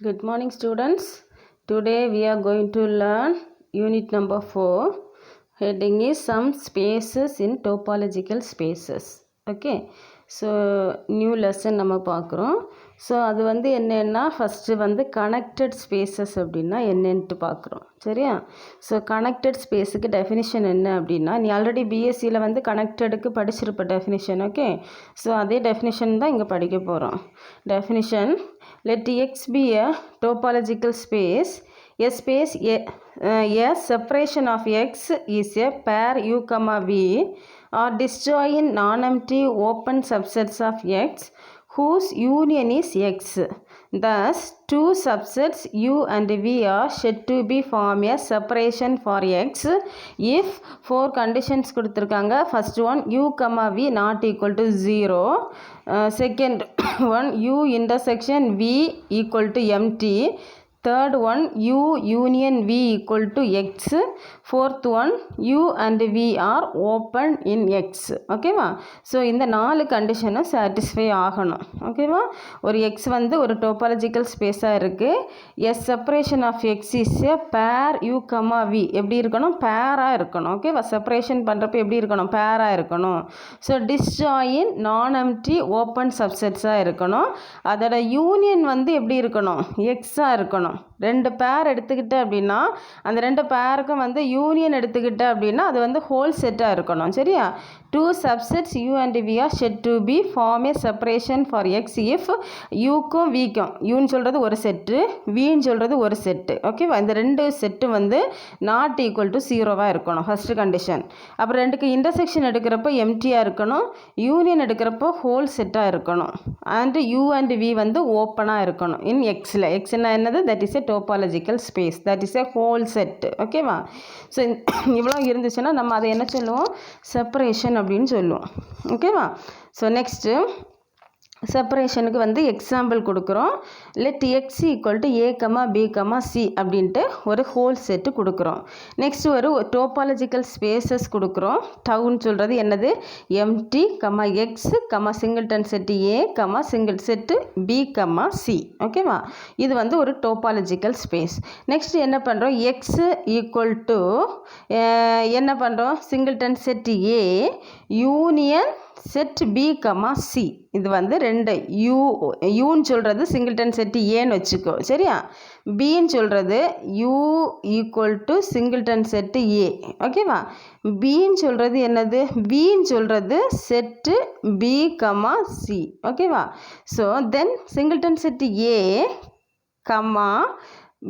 Good morning, students. Today we are going to learn unit number 4. Heading is some spaces in topological spaces. Okay. So new lesson நம்ம பார்க்குறோம். So அது என்னென்னா first connected spaces அப்படின்னா என்னென்ட்டு பார்க்குறோம். சரியா? So connected ஸ்பேஸுக்கு definition என்ன அப்படின்னா, நீ ஆல்ரெடி பிஎஸ்சியில் கனெக்டடுக்கு படிச்சிருப்ப டெஃபினிஷன். ஓகே. ஸோ அதே டெஃபினிஷன் தான் இங்கே படிக்க போகிறோம். Definition: let X be a topological space. A space a separation of X is a pair U, V or disjoint non-empty open subsets of X whose union is X. Thus, two subsets U and V are said to be form a separation for X if four conditions கொடுத்திருக்காங்க. First one, U, V not equal to 0. Second one, U intersection V equal to empty. Third one, U union V equal to X. Fourth one, U and V are open in X. ஓகேவா? So இந்த 4 கண்டிஷனும் satisfy ஆகணும். ஓகேவா? ஒரு X ஒரு topological ஸ்பேஸாக இருக்குது. S separation of X is a pair U comma we எப்படி இருக்கணும்? பேராக இருக்கணும். ஓகேவா? செப்பரேஷன் பண்ணுறப்ப எப்படி இருக்கணும்? பேராக இருக்கணும். ஸோ டிஸ்ஜாயின் நான் எம்டி ஓப்பன் சப்செட்ஸாக இருக்கணும். அதோட யூனியன் எப்படி இருக்கணும்? எக்ஸாக இருக்கணும். ரெண்டு பேர் எடுத்துக்கிட்ட அப்படின்னா அந்த ரெண்டு பேருக்கும் யூனியன் எடுத்துக்கிட்ட அப்படின்னா அது ஹோல் செட்டாக இருக்கணும். சரியா? Two subsets U and V are said to be form A separation for X if யூக்கும் விக்கும், யூன்னு சொல்கிறது ஒரு செட்டு, வின்னு சொல்கிறது ஒரு செட்டு. ஓகேவா? இந்த ரெண்டு செட்டு நாட் ஈக்குவல் டு 0வாக இருக்கணும். First condition. அப்புறம் ரெண்டுக்கு இன்டர்செக்ஷன் எடுக்கிறப்போ எம்டியாக இருக்கணும். யூனியன் எடுக்கிறப்போ ஹோல் செட்டாக இருக்கணும். அண்டு யூ அண்ட் வி ஓப்பனாக இருக்கணும் இன் எக்ஸில். எக்ஸ்னா என்னது? That is a topological space. That is a whole set. ஓகேவா? ஸோ இவ்வளோ இருந்துச்சுன்னா நம்ம அதை என்ன சொல்லுவோம்? செப்பரேஷன் அப்படின்னு சொல்லுவோம். ஓகேவா? ஸோ நெக்ஸ்ட்டு செப்பரேஷனுக்கு எக்ஸாம்பிள் கொடுக்குறோம். Let X equal to A comma B comma C அப்படின்ட்டு ஒரு ஹோல் செட்டு கொடுக்குறோம். நெக்ஸ்ட் ஒரு டோபாலஜிக்கல் ஸ்பேசஸ் கொடுக்குறோம். டவுன் சொல்கிறது என்னது? Empty comma X comma singleton set A comma single set B comma C. ஓகேவா? இது ஒரு டோபாலஜிக்கல் ஸ்பேஸ். நெக்ஸ்ட் என்ன பண்ணுறோம்? எக்ஸ் ஈக்குவல் டு என்ன பண்ணுறோம்? Singleton set A union set B comma C. இது ரெண்டு யூன்னு சொல்கிறது சிங்கிள்டன் செட்டு ஏன்னு வச்சுக்கோ. சரியா? பின்னு சொல்கிறது U equal to singleton set A. ஓகேவா? பின்னு சொல்கிறது என்னது? பின்னு சொல்கிறது செட்டு பி கமா சி. ஓகேவா? So then singleton set A comma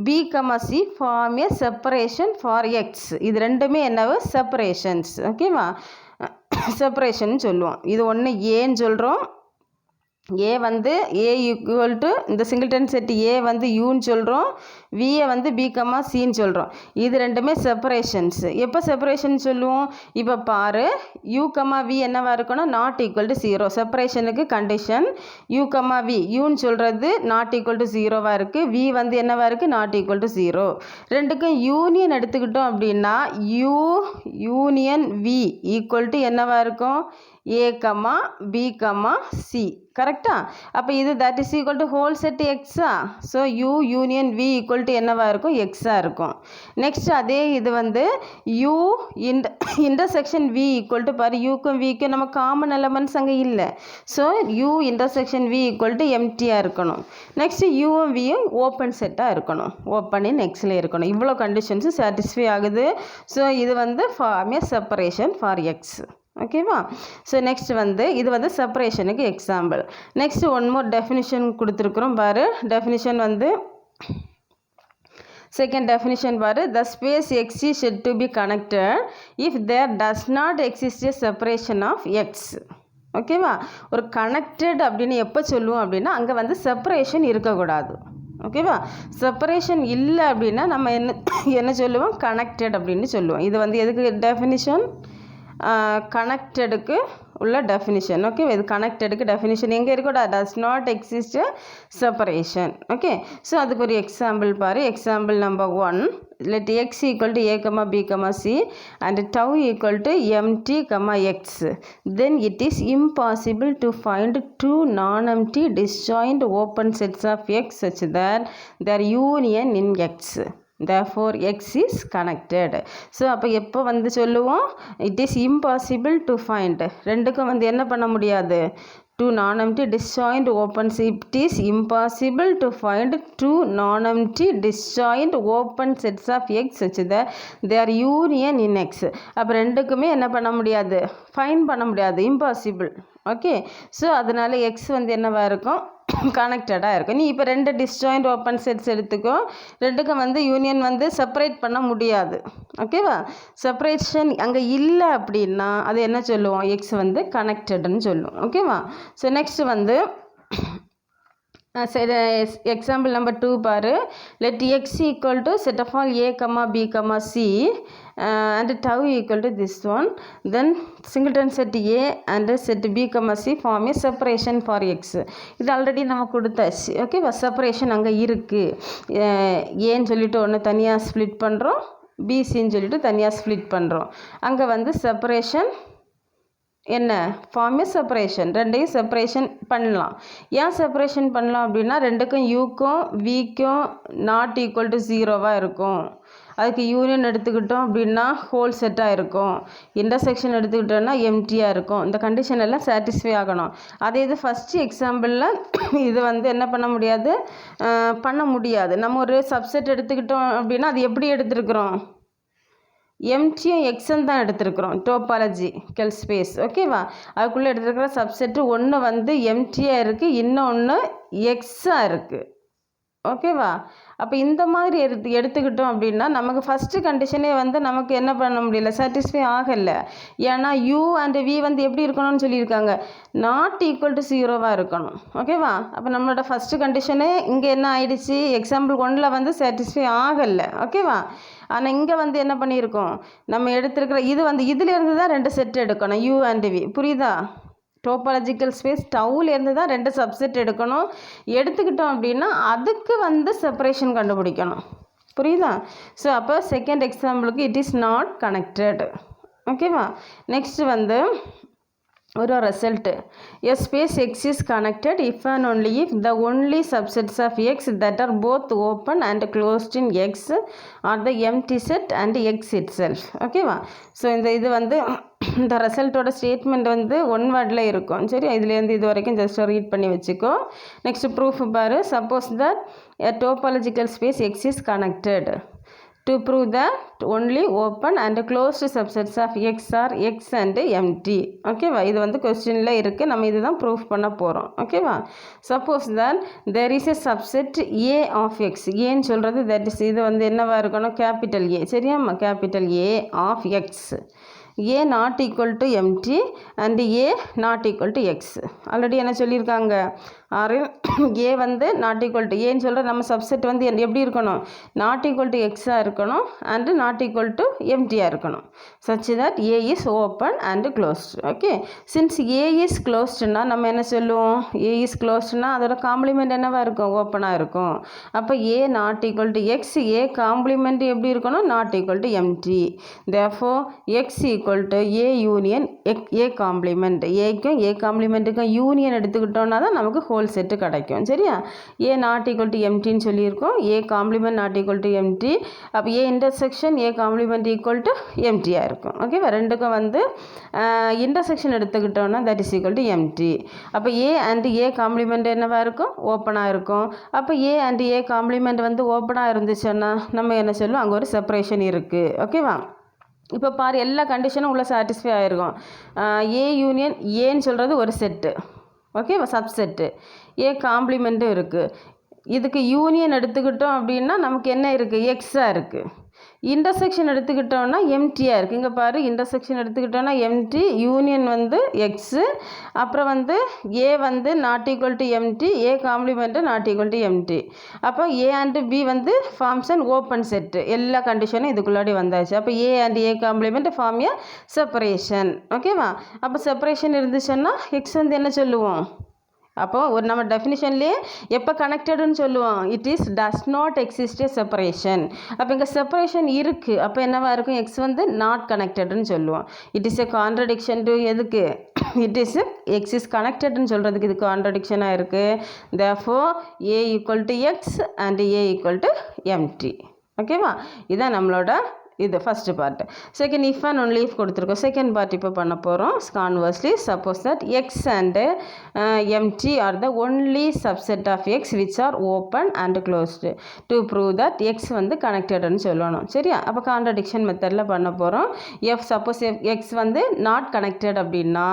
B comma C form A separation for X. இது ரெண்டுமே என்னவு? செப்பரேஷன்ஸ். ஓகேவா? செப்பரேஷன் சொல்லுவோம். இது ஒன்று ஏன்னு சொல்கிறோம். ஏ ஏ ஈக்குவல் டு இந்த சிங்கிள்டன் செட்டு ஏ யூன்னு சொல்கிறோம். வியை பி கமா சின்னு சொல்கிறோம். இது ரெண்டுமே செப்பரேஷன்ஸ். எப்போ செப்பரேஷன் சொல்லுவோம்? இப்போ பாரு, யூ கமா வி என்னவா இருக்கணும்? Not equal to 0. செப்பரேஷனுக்கு கண்டிஷன் யூ கமா வி. யூன்னு சொல்கிறது நாட் ஈக்குவல் டு 0வாக இருக்குது. வி என்னவா இருக்குது? Not equal to 0. ரெண்டுக்கும் யூனியன் எடுத்துக்கிட்டோம் அப்படின்னா U union V equal to என்னவா இருக்கும்? A comma B comma C. கரெக்டா? அப்போ இது that is equal to whole set எக்ஸா. So U union V equal to என்னவாக இருக்கும்? எக்ஸாக இருக்கும். நெக்ஸ்ட் அதே இது U intersection V equal to பாரு, யூக்கும் விக்கும் நம்ம காமன் எலமெண்ட்ஸ் அங்கே இல்லை. So U intersection V equal to எம்டியாக இருக்கணும். நெக்ஸ்ட்டு யூவும் வியும் ஓப்பன் செட்டாக இருக்கணும். ஓப்பன் இன் எக்ஸில் இருக்கணும். இவ்வளோ கண்டிஷன்ஸு சாட்டிஸ்ஃபை ஆகுது. ஸோ இது form A separation for X. ஓகேவா? ஸோ நெக்ஸ்ட் இது செப்பரேஷனுக்கு example. Next one more definition கொடுத்துருக்குறோம் பாரு. டெஃபினிஷன் செகண்ட் டெஃபினிஷன் பாரு. The space X is said to be connected if there does not exist a separation of X. ஓகேவா? ஒரு connected அப்படின்னு எப்போ சொல்லுவோம் அப்படின்னா அங்கே செப்பரேஷன் இருக்கக்கூடாது. ஓகேவா? செப்பரேஷன் இல்லை அப்படின்னா நம்ம என்ன சொல்லுவோம்? கனெக்டட் அப்படின்னு சொல்லுவோம். இது எதுக்கு டெஃபினிஷன்? கனெக்டடுக்கு உள்ள டெஃபினிஷன். ஓகே, இது கனெக்டடுக்கு டெஃபினிஷன் எங்கே இருக்கோடா? Does not exist separation. Okay, so அதுக்கு ஒரு எக்ஸாம்பிள் பாரு. Example number 1. let x equal to a comma b comma c and tau equal to mt comma x, then it is impossible to find two non-empty disjoint open sets of x such that their union in x. Therefore x is connected. So அப்போ எப்போ வந்து சொல்லுவோம், it is impossible to find, ரெண்டுக்கும் வந்து என்ன பண்ண முடியாது, two non-empty disjoint open sets. It is impossible to find two non-empty disjoint open sets of x such that their union in x. அப்போ ரெண்டுக்குமே என்ன பண்ண முடியாது, ஃபைண்ட் பண்ண முடியாது, இம்பாசிபிள். ஓகே, ஸோ அதனால எக்ஸ் வந்து என்னவாக இருக்கும், கனெக்டடாக இருக்கும். நீ இப்போ ரெண்டு டிஸ்ஜாயிண்ட் ஓப்பன் செட்ஸ் எடுத்துக்கோ, ரெண்டுக்கும் வந்து யூனியன் வந்து செப்பரேட் பண்ண முடியாது. ஓகேவா, செப்பரேஷன் அங்கே இல்லை அப்படின்னா அது என்ன சொல்லுவோம், எக்ஸ் வந்து கனெக்டட்னு சொல்லுவோம். ஓகேவா, ஸோ நெக்ஸ்ட் வந்து எக்ஸாம்பிள் நம்பர் 2 பாரு. Let X equal to set of all A comma B comma C and tau equal to this one, then singleton set A and set B comma C form a separation for x. இது already நம்ம கொடுத்தாச்சு. ஓகேவா, separation அங்கே இருக்குது. ஏன்னு சொல்லிட்டு ஒன்று தனியாக ஸ்ப்ளிட் பண்ணுறோம், பிசின்னு சொல்லிட்டு தனியாக ஸ்ப்ளிட் பண்ணுறோம். அங்கே வந்து செப்பரேஷன் என்ன, ஃபார்மே செப்பரேஷன், ரெண்டையும் செப்பரேஷன் பண்ணலாம். ஏன் செப்பரேஷன் பண்ணலாம் அப்படின்னா ரெண்டுக்கும் யூக்கும் விக்கும் நாட் ஈக்குவல் டு 0வாக இருக்கும். அதுக்கு யூனியன் எடுத்துக்கிட்டோம் அப்படின்னா ஹோல் செட்டாக இருக்கும், இன்டர்செக்ஷன் எடுத்துக்கிட்டோன்னா எம்டியாக இருக்கும். இந்த கண்டிஷன் எல்லாம் சாட்டிஸ்ஃபை ஆகணும். அதே இது ஃபஸ்ட்டு எக்ஸாம்பிளில் இது வந்து என்ன பண்ண முடியாது, பண்ண முடியாது. நம்ம ஒரு சப்செட் எடுத்துக்கிட்டோம் அப்படின்னா அது எப்படி எடுத்துருக்குறோம், எம்டியும் எக்ஸும் தான் எடுத்துருக்குறோம், டோபாலஜிக்கல் ஸ்பேஸ். ஓகேவா, அதுக்குள்ளே எடுத்துருக்கிற சப்செட்டு ஒன்று வந்து எம்டியாக இருக்குது, இன்னொன்று எக்ஸாக இருக்குது. ஓகேவா, அப்போ இந்த மாதிரி எடுத்துக்கிட்டோம் அப்படின்னா நமக்கு ஃபஸ்ட்டு கண்டிஷனே வந்து நமக்கு என்ன பண்ண முடியல, சாட்டிஸ்ஃபை ஆகலை. ஏன்னா யூ அண்ட் வி வந்து எப்படி இருக்கணும்னு சொல்லியிருக்காங்க, நாட் ஈக்குவல் டு 0வாக இருக்கணும். ஓகேவா, அப்போ நம்மளோட ஃபஸ்ட்டு கண்டிஷனே இங்கே என்ன ஆயிடுச்சு, எக்ஸாம்பிள் 1ல் வந்து சாட்டிஸ்ஃபை ஆகலை. ஓகேவா, ஆனால் இங்கே வந்து என்ன பண்ணியிருக்கோம், நம்ம எடுத்துருக்கிற இது வந்து இதிலேருந்து தான் ரெண்டு செட் எடுக்கணும், யூ அண்ட் வி. புரியுதா, டோபாலஜிக்கல் ஸ்பேஸ் டவுலேருந்து தான் ரெண்டு சப்செட் எடுக்கணும். எடுத்துக்கிட்டோம் அப்படின்னா அதுக்கு வந்து செப்பரேஷன் கண்டுபிடிக்கணும். புரியுதா, ஸோ அப்போ செகண்ட் எக்ஸாம்பிளுக்கு இட் இஸ் நாட் கனெக்டட். ஓகேவா, நெக்ஸ்ட் வந்து ஒரு result, a space x is connected if and only if the only subsets of x that are both open and closed in x are the empty set and x itself. ஓகேவா, so இது வந்து இந்த ரிசல்ட்டோட statement வந்து one வேர்டில் இருக்கும். சரி, இதுலேருந்து இது வரைக்கும் ஜஸ்ட் ரீட் பண்ணி வச்சுக்கோ. நெக்ஸ்ட் ப்ரூஃப் பாரு. Suppose that a topological space x is connected to prove that only open and closed subsets of x are x and empty. ஓகேவா, இது வந்து கொஸ்டினில் இருக்குது, நம்ம இதுதான் ப்ரூஃப் பண்ண போகிறோம். ஓகேவா, suppose that there is a subset a of x. ஏன்னு சொல்கிறது தட் இஸ், இது வந்து என்னவாக இருக்கணும், கேபிட்டல் ஏ. சரியாம்மா, capital A of X, a not equal to empty and a not equal to x. Already என்ன சொல்லியிருக்காங்க, ஆறு ஏ வந்து நாட் ஈக்குவல் டு ஏன்னு சொல்கிற நம்ம சப்செட் வந்து எப்படி இருக்கணும், நாட் ஈக்குவல் டு எக்ஸாக இருக்கணும் அண்டு நாட் ஈக்குவல் டு எம்டியாக இருக்கணும், such that A is open and closed. Okay, since A is க்ளோஸ்டுனா நம்ம என்ன சொல்லுவோம், ஏ இஸ் க்ளோஸ்டுனா அதோட காம்ப்ளிமெண்ட் என்னவாக இருக்கும், ஓப்பனாக இருக்கும். அப்போ A not equal to X, A complement எப்படி இருக்கணும், not equal to empty. Therefore X equal to A union A complement. ஏக்கும் ஏ காம்ப்ளிமெண்ட்டுக்கும் யூனியன் எடுத்துக்கிட்டோன்னா தான் நமக்கு ஹோல் செட்டு கிடைக்கும். சரியா, ஏ நாட் ஈக்குவல் டு எம்டின்னு சொல்லியிருக்கோம், A complement not equal to empty. அப்போ A intersection A complement equal to எம்டியாக இருக்கும். ஓகேவா, ரெண்டுக்கும் வந்து இன்டர்செக்ஷன் எடுத்துக்கிட்டோன்னா that is equal to empty. அப்போ ஏ அண்ட் ஏ காம்ப்ளிமெண்ட் என்னவாக இருக்கும், ஓப்பனாக இருக்கும். அப்போ ஏ அண்ட் ஏ காம்ப்ளிமெண்ட் வந்து ஓப்பனாக இருந்துச்சுன்னா நம்ம என்ன சொல்லுவோம், அங்கே ஒரு செப்பரேஷன் இருக்குது. ஓகேவா, இப்போ பாரு எல்லா கண்டிஷனும் உள்ள சாட்டிஸ்ஃபை ஆகிருக்கும். ஏ யூனியன் ஏன்னு சொல்கிறது ஒரு செட்டு. ஓகேவா, சப்செட்டு ஏ காம்ப்ளிமெண்ட்டும் இருக்குது. இதுக்கு யூனியன் எடுத்துக்கிட்டோம் அப்படின்னா நமக்கு என்ன இருக்குது, எக்ஸாக இருக்குது. இன்டர்செக்ஷன் எடுத்துக்கிட்டோன்னா எம்டியாக இருக்குது. இங்கே பாரு, இன்டர்செக்ஷன் எடுத்துக்கிட்டோன்னா எம்டி, யூனியன் வந்து எக்ஸு, அப்புறம் வந்து ஏ வந்து not equal to empty, A complement not equal to empty. அப்போ ஏ அண்டு பி வந்து ஃபார்ம்ஸ் அண்ட் ஓப்பன் செட்டு. எல்லா கண்டிஷனும் இதுக்குள்ளாடி வந்தாச்சு. அப்போ A and A complement form A separation. ஓகேவா, அப்போ செப்பரேஷன் இருந்துச்சுன்னா எக்ஸ் வந்து என்ன சொல்லுவோம், அப்போ ஒரு நம்ம டெஃபினிஷன்லேயே எப்போ கனெக்டடுன்னு சொல்லுவோம், it is does not exist A separation. அப்போ இங்கே செப்பரேஷன் இருக்குது, அப்போ என்னவா இருக்கும், எக்ஸ் வந்து நாட் கனெக்டடுன்னு சொல்லுவோம். It is a contradiction to எதுக்கு, இட் இஸ் எக்ஸ் இஸ் கனெக்டட்னு சொல்கிறதுக்கு இது கான்ட்ரடிக்ஷனாக இருக்குது. Therefore A equal to X and A equal to empty. ஓகேவா, இதான் நம்மளோட இது first part. Second if and only if கொடுத்துருக்கோம். செகண்ட் பார்ட் இப்போ பண்ண போகிறோம். Conversely suppose that X and empty are the only subset of X which are open and closed to prove that X வந்து கனெக்டட்னு சொல்லணும். சரியா, அப்போ கான்ட்ரடிக்ஷன் மெத்தடில் பண்ண போகிறோம். சப்போஸ் எக்ஸ் வந்து நாட் கனெக்டட் அப்படின்னா,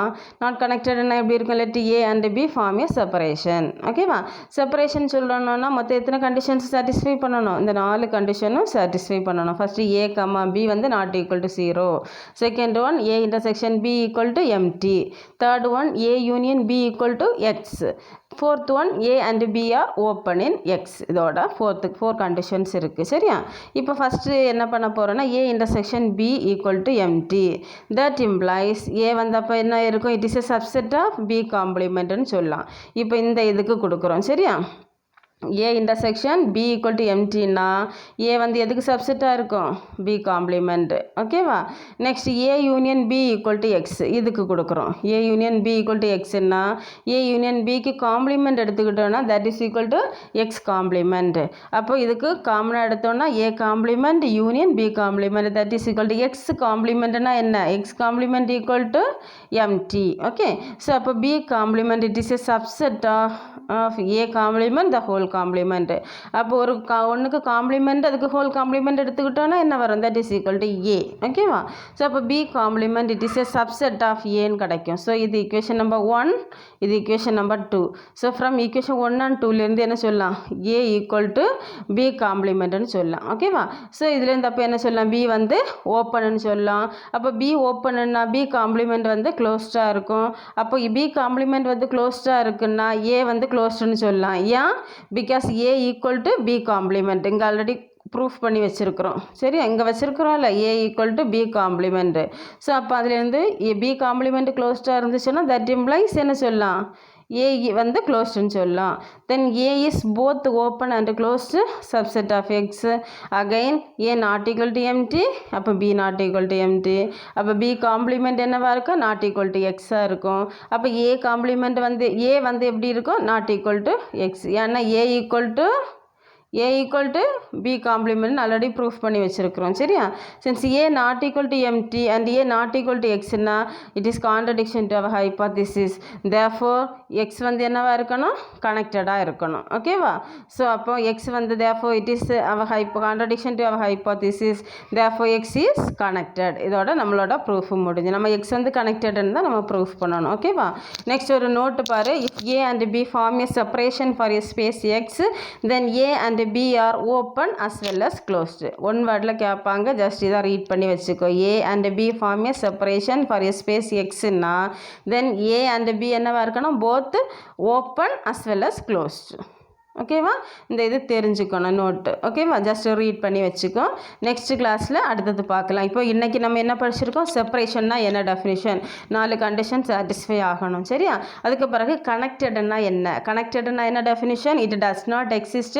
நாட் கனெக்டட்னா எப்படி இருக்கும், let A and B form A separation. ஓகேவா, செப்பரேஷன் சொல்லணும்னா மொத்தம் எத்தனை கண்டிஷன்ஸ் சாட்டிஸ்ஃபை பண்ணணும், இந்த 4 கண்டிஷனும் சாட்டிஸ்ஃபை பண்ணணும். ஃபஸ்ட்டு ஏ B வந்து not equal to 0. Second one, A intersection B equal to empty. Third one, A union B equal to X. Fourth one, A and B are open in X. இதோட four conditions இருக்குது. சரியா, இப்போ first என்ன பண்ண போகிறோன்னா A intersection B equal to empty. That implies A வந்தப்போ என்ன இருக்கும், it is a subset of B complementன்னு சொல்லலாம். இப்போ இந்த இதுக்கு கொடுக்குறோம். சரியா, A intersection B equal to emptyனா A வந்து எதுக்கு சப்செட்டாக இருக்கும், B complement. ஓகேவா, next A union B equal to X இதுக்கு கொடுக்குறோம். A union B equal to Xன்னா A union Bக்கு காம்ப்ளிமெண்ட் எடுத்துக்கிட்டோன்னா that is equal to X complement. அப்போ இதுக்கு காமனாக எடுத்தோன்னா A complement union B complement that is equal to X complementனா என்ன, X complement equal to empty. Okay, so அப்போ B complement it is a subset of A complement the whole complement. அப்போ ஒரு ஒன்றுக்கு complement அதுக்கு ஹோல் காம்ப்ளிமெண்ட் எடுத்துக்கிட்டோன்னா என்ன வரும், that is equal to A. ஓகேவா, ஸோ அப்போ B complement it is a subset of ஏன்னு கிடைக்கும். ஸோ இது ஈக்குவேஷன் நம்பர் 1, இது equation number 2. So from equation 1 and 2லேருந்து என்ன சொல்லலாம், ஏ ஈக்குவல் டு பி காம்ப்ளிமெண்ட்னு சொல்லலாம். ஓகேவா, ஸோ இதுலேருந்து அப்போ என்ன சொல்லலாம், பி வந்து ஓப்பன்னு சொல்லலாம். அப்போ பி ஓப்பனுன்னா பி காம்ப்ளிமெண்ட் வந்து க்ளோஸ்டாக இருக்கும். அப்போ பி காம்ப்ளிமெண்ட் வந்து க்ளோஸ்டாக இருக்குன்னா ஏ வந்து க்ளோஸ்டுன்னு சொல்லலாம். ஏன், because A equal to B complement இங்கே ஆல்ரெடி ப்ரூஃப் பண்ணி வச்சுருக்குறோம். சரி, இங்கே வச்சுருக்குறோம்ல A equal to B complement. So அப்போ அதுலேருந்து பி காம்ப்ளிமெண்ட் க்ளோஸ்டாக இருந்துச்சுன்னா தட் இம்ப்ளைஸ் என்ன சொல்லலாம், ஏ வந்து க்ளோஸ்டுன்னு சொல்லலாம். Then A is both open and closed subset of X. Again A not equal to empty, அப்போ B not equal to empty. அப்போ பி காம்ப்ளிமெண்ட் என்னவாக இருக்கும், நாட் ஈக்குவல் டு எக்ஸாக இருக்கும். அப்போ ஏ காம்ப்ளிமெண்ட் வந்து ஏ வந்து எப்படி இருக்கும், நாட் ஈக்குவல் டு எக்ஸ். ஏன்னா A equal to B complement already proof பண்ணி வச்சுருக்கிறோம். சரியா, since A not equal to empty and A not equal to எக்ஸ்னா it is contradiction to our hypothesis. Therefore X வந்து என்னவாக இருக்கணும், கனெக்டடாக இருக்கணும். ஓகேவா, ஸோ அப்போ எக்ஸ் வந்து therefore it is our contradiction to our hypothesis. Therefore X is connected. இதோட நம்மளோட ப்ரூஃப் முடிஞ்சு. நம்ம எக்ஸ் வந்து கனெக்டட்னு தான் நம்ம ப்ரூஃப் பண்ணணும். ஓகேவா, நெக்ஸ்ட் ஒரு நோட்டு பாரு. If A and B form A separation for A space X then A and B are open as well as closed. One வேர்டில் கேட்பாங்க, ஜஸ்ட் இதாக ரீட் பண்ணி வச்சுக்கோ. A and B form a separation for a space Xன்னா then A and B என்னவா இருக்கணும், both open as well as closed. ஓகேவா, இந்த இது தெரிஞ்சுக்கணும் நோட்டு. ஓகேவா, ஜஸ்ட் ரீட் பண்ணி வச்சுக்கோ. நெக்ஸ்ட் கிளாஸில் அடுத்தது பார்க்கலாம். இப்போ இன்றைக்கி நம்ம என்ன படிச்சிருக்கோம், செப்பரேஷன்னா என்ன டெஃபினிஷன், 4 கண்டிஷன் சாட்டிஸ்ஃபை ஆகணும். சரியா, அதுக்கு பிறகு கனெக்டட்னா என்ன definition, it does not exist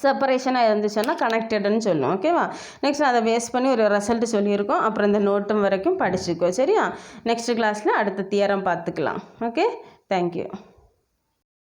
செப்பரேஷனாக இருந்துச்சுன்னா கனெக்டடுன்னு சொல்லுவோம். ஓகேவா, நெக்ஸ்ட் அதை பேஸ் பண்ணி ஒரு ரிசல்ட் சொல்லியிருக்கோம். அப்புறம் இந்த நோட்டும் வரைக்கும் படிச்சுக்கோ. சரியா, நெக்ஸ்ட் கிளாஸில் அடுத்த தியரம் பார்த்துக்கலாம். Okay, thank you.